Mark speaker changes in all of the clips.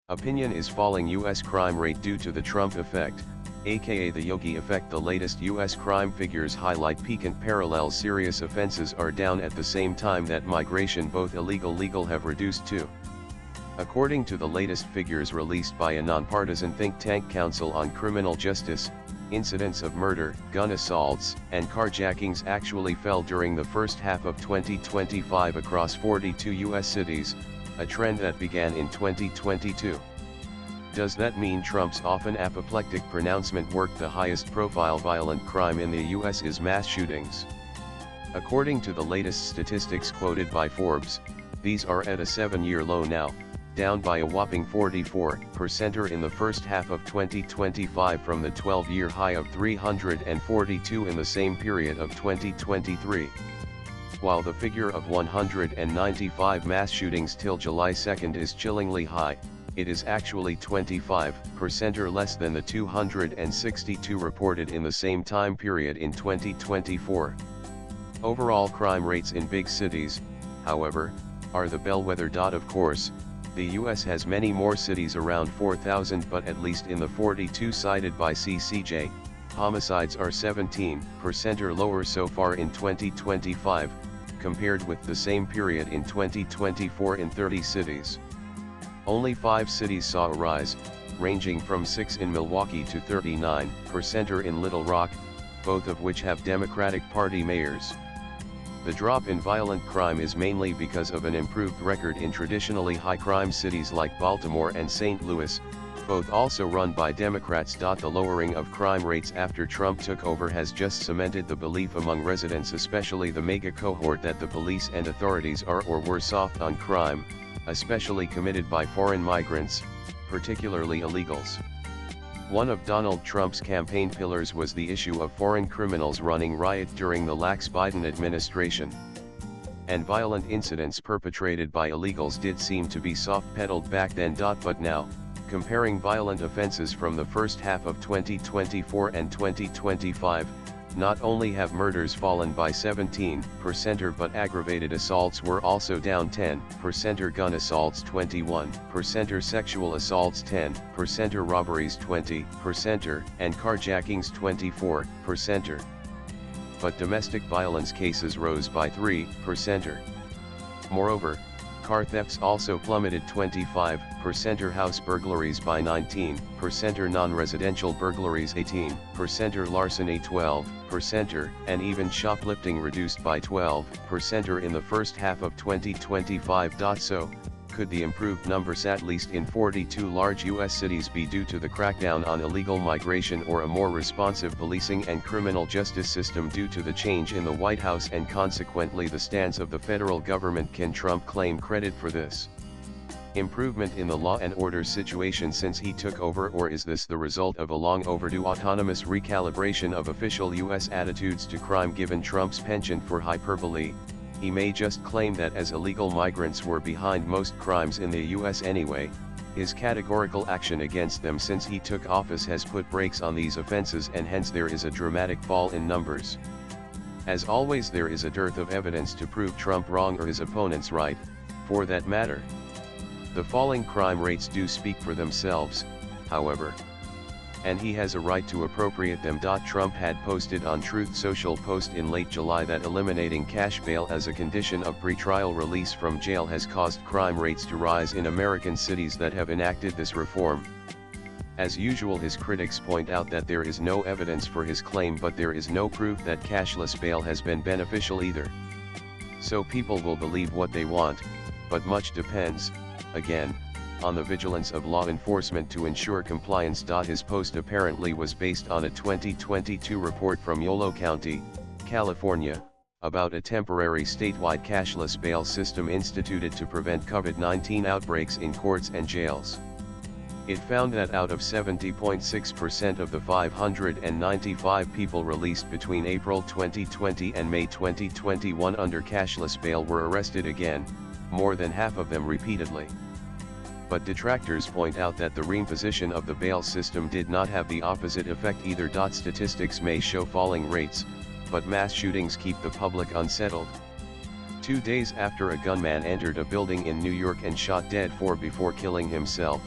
Speaker 1: Opinion is falling U.S. crime rate due to the Trump effect, aka the Yogi effect. The latest U.S. crime figures highlight piquant parallels. Serious offenses are down at the same time that migration, both illegal legal, have reduced too. According to the latest figures released by a nonpartisan think tank Council on Criminal Justice, incidents of murder, gun assaults, and carjackings actually fell during the first half of 2025 across 42 U.S. cities, a trend that began in 2022. Does that mean Trump's often apoplectic pronouncement worked? The highest profile violent crime in the U.S. is mass shootings. According to the latest statistics quoted by Forbes, these are at a 7-year low now, down by a whopping 44% in the first half of 2025 from the 12-year high of 342 in the same period of 2023. While the figure of 195 mass shootings till July 2 is chillingly high, it is actually 25% less than the 262 reported in the same time period in 2024. Overall crime rates in big cities, however, are the bellwether. Of course, the US has many more cities, around 4,000, but at least in the 42 cited by CCJ, homicides are 17% lower so far in 2025, compared with the same period in 2024 in 30 cities. Only 5 cities saw a rise, ranging from 6 in Milwaukee to 39% in Little Rock, both of which have Democratic Party mayors. The drop in violent crime is mainly because of an improved record in traditionally high crime cities like Baltimore and St. Louis, both also run by Democrats. The lowering of crime rates after Trump took over has just cemented the belief among residents, especially the mega cohort, that the police and authorities are or were soft on crime, especially committed by foreign migrants, particularly illegals. One of Donald Trump's campaign pillars was the issue of foreign criminals running riot during the lax Biden administration. And violent incidents perpetrated by illegals did seem to be soft-pedaled back then. But now, comparing violent offenses from the first half of 2024 and 2025, not only have murders fallen by 17%, but aggravated assaults were also down 10%, gun assaults 21%, sexual assaults 10%, robberies 20%, and carjackings 24%. But domestic violence cases rose by 3%. Moreover, car thefts also plummeted 25%, house burglaries by 19%, non-residential burglaries 18%, larceny 12%, and even shoplifting reduced by 12% in the first half of 2025. So, could the improved numbers, at least in 42 large U.S. cities, be due to the crackdown on illegal migration, or a more responsive policing and criminal justice system due to the change in the White House and consequently the stance of the federal government? Can Trump claim credit for this improvement in the law and order situation since he took over, or is this the result of a long overdue autonomous recalibration of official U.S. attitudes to crime? Given Trump's penchant for hyperbole, he may just claim that as illegal migrants were behind most crimes in the U.S. anyway, his categorical action against them since he took office has put brakes on these offenses, and hence there is a dramatic fall in numbers. As always, there is a dearth of evidence to prove Trump wrong or his opponents right, for that matter. The falling crime rates do speak for themselves, however, and he has a right to appropriate them. Trump had posted on Truth Social post in late July that eliminating cash bail as a condition of pretrial release from jail has caused crime rates to rise in American cities that have enacted this reform. As usual, his critics point out that there is no evidence for his claim, but there is no proof that cashless bail has been beneficial either. So people will believe what they want, but much depends, again, on the vigilance of law enforcement to ensure compliance. His post apparently was based on a 2022 report from Yolo County, California, about a temporary statewide cashless bail system instituted to prevent COVID-19 outbreaks in courts and jails. It found that out of 70.6% of the 595 people released between April 2020 and May 2021 under cashless bail were arrested again, more than half of them repeatedly. But detractors point out that the reimposition of the bail system did not have the opposite effect either. Statistics may show falling rates, but mass shootings keep the public unsettled. 2 days after a gunman entered a building in New York and shot dead 4 before killing himself,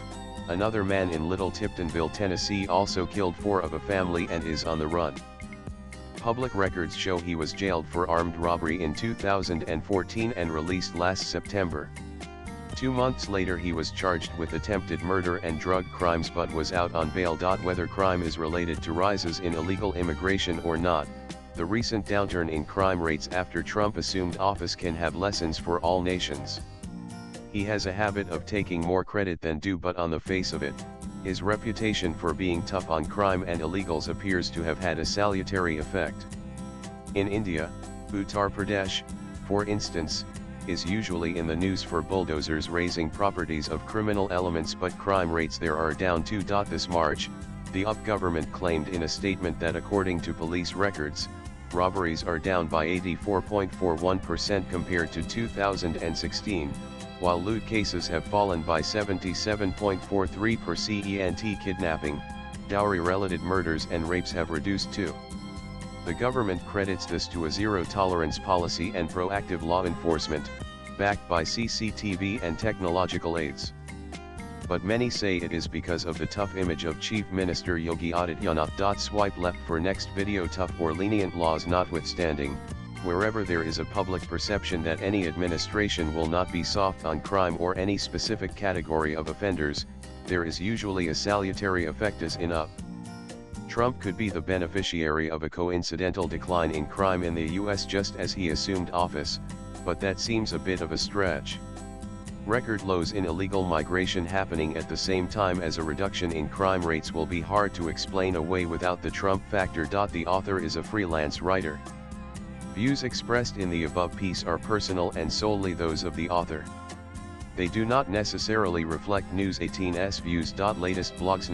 Speaker 1: Another man in Little Tiptonville, Tennessee also killed 4 of a family and is on the run. Public records show he was jailed for armed robbery in 2014 and released last September. 2 months later he was charged with attempted murder and drug crimes but was out on bail. Whether crime is related to rises in illegal immigration or not, the recent downturn in crime rates after Trump assumed office can have lessons for all nations. He has a habit of taking more credit than due, but on the face of it, his reputation for being tough on crime and illegals appears to have had a salutary effect. In India, Uttar Pradesh, for instance, is usually in the news for bulldozers razing properties of criminal elements, but crime rates there are down too. This March, the UP government claimed in a statement that according to police records, robberies are down by 84.41% compared to 2016, while loot cases have fallen by 77.43%. Kidnapping, dowry-related murders and rapes have reduced too. The government credits this to a zero-tolerance policy and proactive law enforcement, backed by CCTV and technological aids. But many say it is because of the tough image of Chief Minister Yogi Adityanath. Swipe left for next video. Tough or lenient laws notwithstanding, wherever there is a public perception that any administration will not be soft on crime or any specific category of offenders, there is usually a salutary effect, as in UP. Trump could be the beneficiary of a coincidental decline in crime in the US just as he assumed office, but that seems a bit of a stretch. Record lows in illegal migration happening at the same time as a reduction in crime rates will be hard to explain away without the Trump factor. The author is a freelance writer. Views expressed in the above piece are personal and solely those of the author. They do not necessarily reflect News 18's views. Latest blogs.